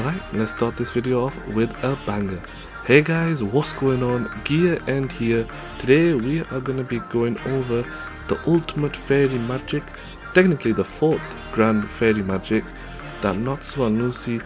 Alright, let's start this video off with a banger. Hey guys, what's going on? Gear End here. Today we are going to be going over the ultimate fairy magic, technically the fourth grand fairy magic that Natsu and Lucy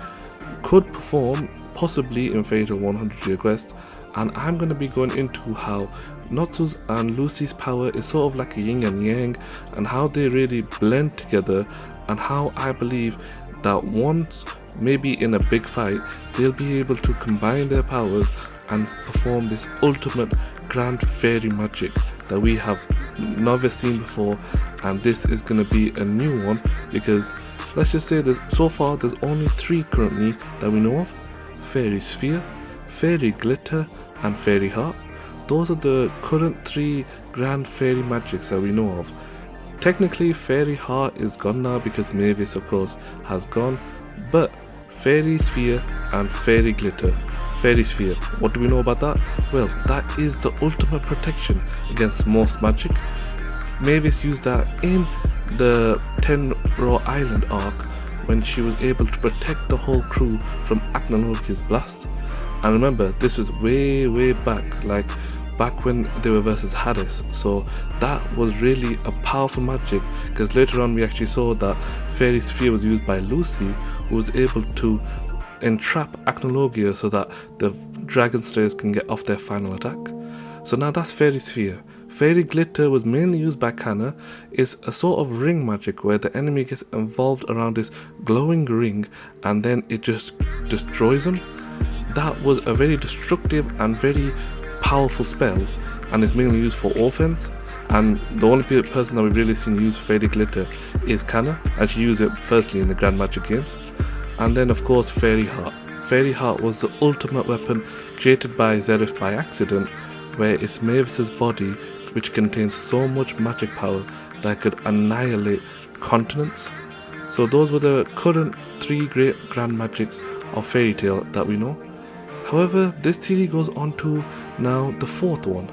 could perform possibly in Fatal 100 Year Quest, and I'm going to be going into how Natsu's and Lucy's power is sort of like a yin and yang, and how they really blend together, and how I believe that once, maybe in a big fight, they'll be able to combine their powers and perform this ultimate grand fairy magic that we have never seen before. And this is going to be a new one, because let's just say that so far there's only 3 currently that we know of: Fairy Sphere, Fairy Glitter and Fairy Heart. Those are the current 3 grand fairy magics that we know of. Technically Fairy Heart is gone now because Mavis of course has gone, but Fairy Sphere and Fairy Glitter. Fairy Sphere, what do we know about that? Well, that is the ultimate protection against most magic. Mavis used that in the 10 Raw Island arc when she was able to protect the whole crew from Acnologia's blast. And remember, this was way back, like back when they were versus Hades, so that was really a powerful magic, because later on we actually saw that Fairy Sphere was used by Lucy, who was able to entrap Acnologia so that the Dragon Slayers can get off their final attack. So now that's Fairy Sphere. Fairy Glitter was mainly used by Kana. It's a sort of ring magic where the enemy gets involved around this glowing ring and then it just destroys them. That was a very destructive and very powerful spell, and is mainly used for offense, and the only person that we've really seen use Fairy Glitter is Kana, and she used it firstly in the Grand Magic games. And then of course Fairy Heart. Fairy Heart was the ultimate weapon created by Zerif by accident, where it's Mavis's body which contains so much magic power that it could annihilate continents. So those were the current 3 great grand magics of Fairy Tail that we know. However, this theory goes on to now the 4th one.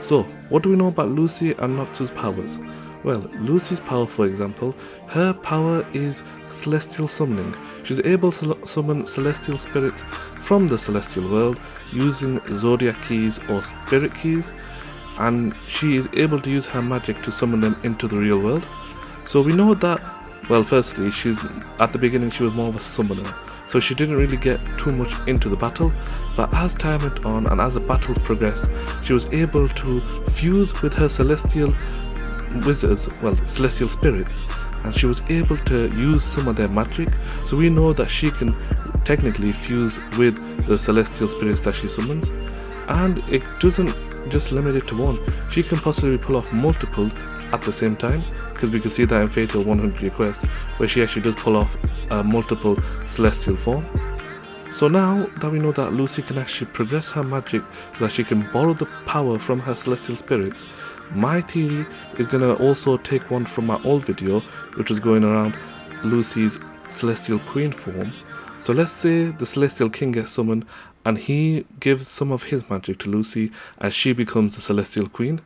So, what do we know about Lucy and Natsu's powers? Well, Lucy's power, for example, her power is celestial summoning. She's able to summon celestial spirits from the celestial world using zodiac keys or spirit keys, and she is able to use her magic to summon them into the real world. So we know that, well, firstly, at the beginning she was more of a summoner, so she didn't really get too much into the battle, but as time went on and as the battles progressed, she was able to fuse with her celestial wizards, well, celestial spirits, and she was able to use some of their magic. So we know that she can technically fuse with the celestial spirits that she summons, and it doesn't just limit it to one. She can possibly pull off multiple at the same time, because we can see that in Fatal 100 Year Quest, where she actually does pull off a multiple celestial form. So now that we know that Lucy can actually progress her magic so that she can borrow the power from her celestial spirits, my theory is going to also take one from my old video, which was going around Lucy's celestial queen form. So let's say the celestial king gets summoned and he gives some of his magic to Lucy as she becomes the celestial queen.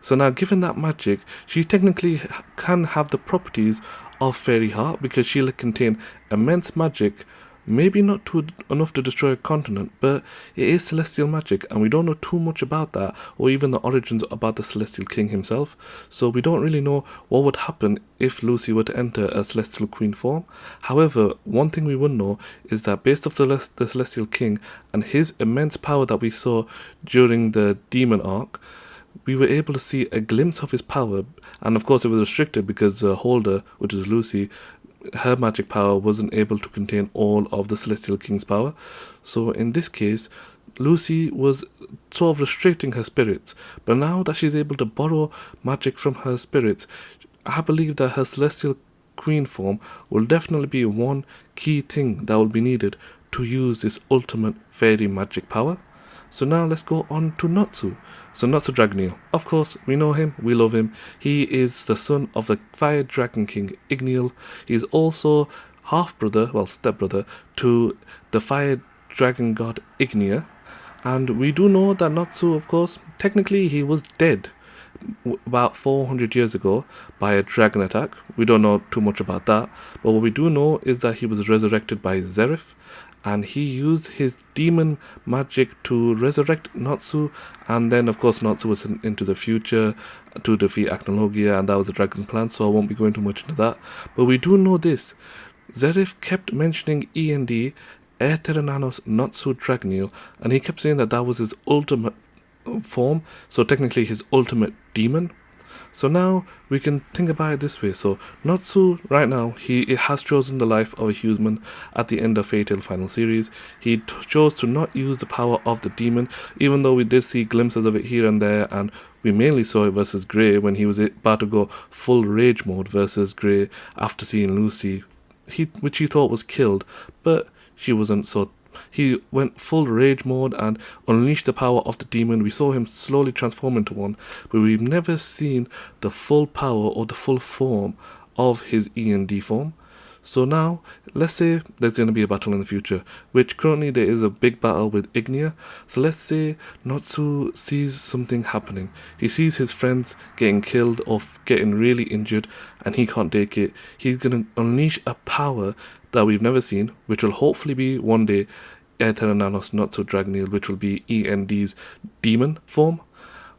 So now, given that magic, she technically can have the properties of Fairy Heart, because she'll contain immense magic, maybe not enough to destroy a continent, but it is celestial magic, and we don't know too much about that, or even the origins about the celestial king himself. So we don't really know what would happen if Lucy were to enter a celestial queen form. However, one thing we would know is that based off the celestial king and his immense power that we saw during the demon arc, we were able to see a glimpse of his power, and of course it was restricted because the holder, which is Lucy, her magic power wasn't able to contain all of the Celestial King's power. So in this case, Lucy was sort of restricting her spirits, but now that she's able to borrow magic from her spirits, I believe that her Celestial Queen form will definitely be one key thing that will be needed to use this ultimate fairy magic power. So now let's go on to Natsu. So Natsu Dragoneel, of course we know him, we love him. He is the son of the Fire Dragon King Igniel. He is also half brother, well stepbrother, to the Fire Dragon God Ignia. And we do know that Natsu, of course, technically he was dead about 400 years ago by a dragon attack. We don't know too much about that, but what we do know is that he was resurrected by Zerif, and he used his demon magic to resurrect Natsu, and then of course Natsu was into the future to defeat Acnologia, and that was the dragon's plan, so I won't be going too much into that. But we do know this: Zerif kept mentioning END, Aethernanos Natsu Dragneel, and he kept saying that that was his ultimate form, so technically his ultimate demon. So now we can think about it this way. So Natsu right now, he has chosen the life of a human at the end of Fairy Tail Final Series. He chose to not use the power of the demon, even though we did see glimpses of it here and there, and we mainly saw it versus Grey when he was about to go full rage mode versus Grey after seeing Lucy, which he thought was killed, but she wasn't, so he went full rage mode and unleashed the power of the demon. We saw him slowly transform into one, but we've never seen the full power or the full form of his END form. So now, let's say there's going to be a battle in the future, which currently there is a big battle with Ignia. So let's say Natsu sees something happening. He sees his friends getting killed or getting really injured, and he can't take it. He's going to unleash a power that we've never seen, which will hopefully be one day Aethernanos Natsu Dragneel, which will be END's demon form.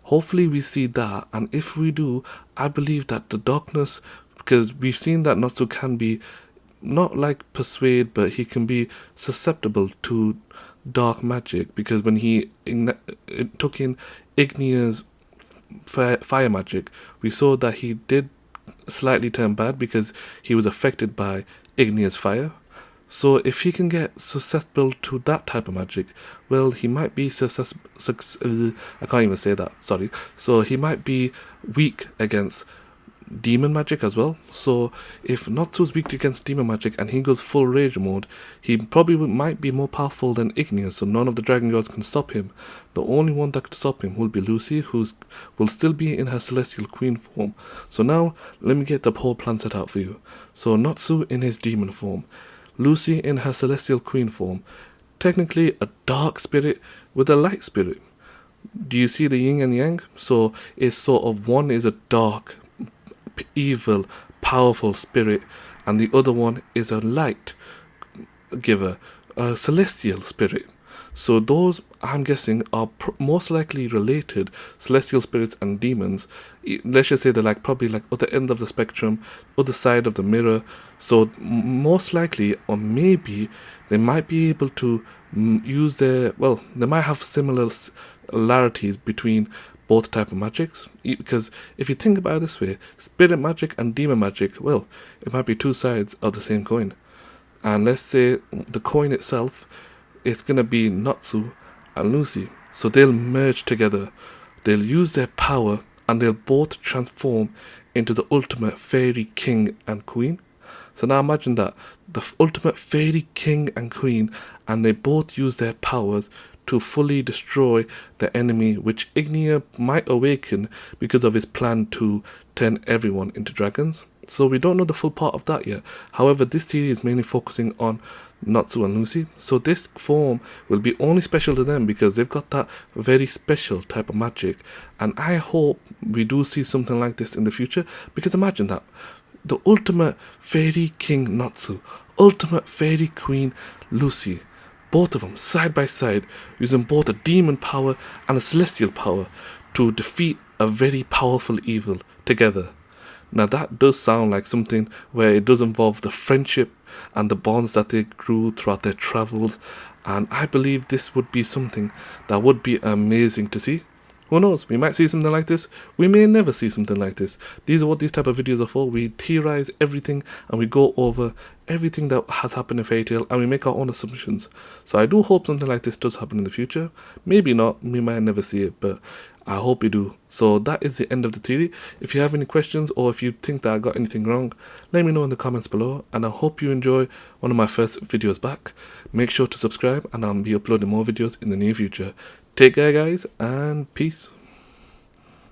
Hopefully we see that, and if we do, I believe that the darkness, because we've seen that Natsu can be not like persuade, but he can be susceptible to dark magic, because when he took in Ignia's fire magic, we saw that he did slightly turn bad because he was affected by Ignia's fire. So if he can get susceptible to that type of magic, well, he might be I can't even say that, sorry. So he might be weak against demon magic as well. So if Natsu's weak against demon magic and he goes full rage mode, he probably might be more powerful than Ignia, so none of the dragon gods can stop him. The only one that could stop him will be Lucy, who will still be in her celestial queen form. So now let me get the whole plan set out for you. So Natsu in his demon form, Lucy in her celestial queen form, technically a dark spirit with a light spirit. Do you see the yin and yang? So it's sort of, one is a dark, evil, powerful spirit, and the other one is a light giver, a celestial spirit. So those, I'm guessing, are most likely related, celestial spirits and demons. Let's just say they're like probably like other end of the spectrum, other side of the mirror. So most likely, or maybe, they might be able to use their, well, they might have similarities between both type of magics, because if you think about it this way, spirit magic and demon magic, well, it might be two sides of the same coin. And let's say the coin itself, it's gonna be Natsu and Lucy, so they'll merge together, they'll use their power, and they'll both transform into the ultimate fairy king and queen. So now imagine that, the ultimate fairy king and queen, and they both use their powers to fully destroy the enemy, which Ignia might awaken because of his plan to turn everyone into dragons. So we don't know the full part of that yet. However, this series is mainly focusing on Natsu and Lucy, so this form will be only special to them because they've got that very special type of magic, and I hope we do see something like this in the future, because imagine that, the ultimate fairy king Natsu, ultimate fairy queen Lucy, both of them side by side, using both a demon power and a celestial power to defeat a very powerful evil together. Now that does sound like something where it does involve the friendship and the bonds that they grew throughout their travels, and I believe this would be something that would be amazing to see. Who knows, we might see something like this, we may never see something like this. These are what these type of videos are for. We theorize everything and we go over everything that has happened in Fairy Tail and we make our own assumptions. So I do hope something like this does happen in the future. Maybe not, we might never see it, but I hope we do. So that is the end of the theory. If you have any questions or if you think that I got anything wrong, let me know in the comments below, and I hope you enjoy one of my first videos back. Make sure to subscribe and I'll be uploading more videos in the near future. Take care guys, and peace.